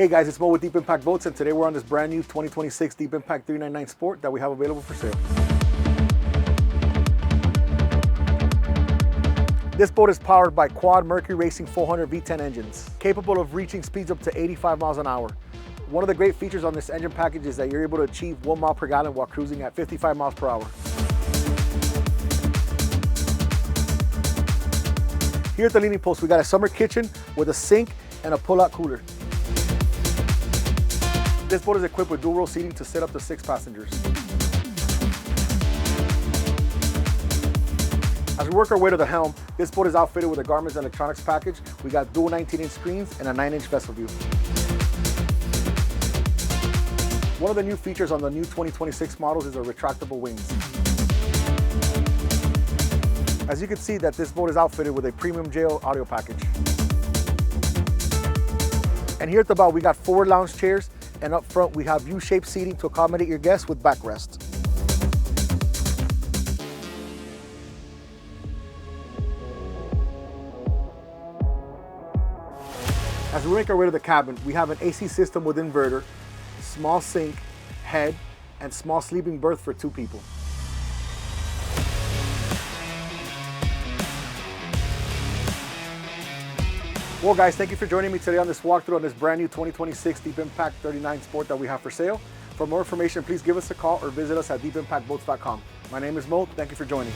Hey guys, it's Mo with Deep Impact Boats, and today we're on this brand new 2026 Deep Impact 399 Sport that we have available for sale. This boat is powered by quad Mercury Racing 400 V10 engines, capable of reaching speeds up to 85 miles an hour. One of the great features on this engine package is that you're able to achieve 1 mile per gallon while cruising at 55 miles per hour. Here at the leaning post, we got a summer kitchen with a sink and a pull-out cooler. This boat is equipped with dual row seating to sit up to 6 passengers. As we work our way to the helm, this boat is outfitted with a Garmin's electronics package. We got dual 19-inch screens and a 9-inch vessel view. One of the new features on the new 2026 models is our retractable wings. As you can see that this boat is outfitted with a premium JL audio package. And here at the bow, we got 4 lounge chairs, and up front we have U-shaped seating to accommodate your guests with backrest. As we make our way to the cabin, we have an AC system with inverter, small sink, head, and small sleeping berth for 2 people. Well guys, thank you for joining me today on this walkthrough on this brand new 2026 Deep Impact 39 Sport that we have for sale. For more information, please give us a call or visit us at deepimpactboats.com. My name is Mo, thank you for joining.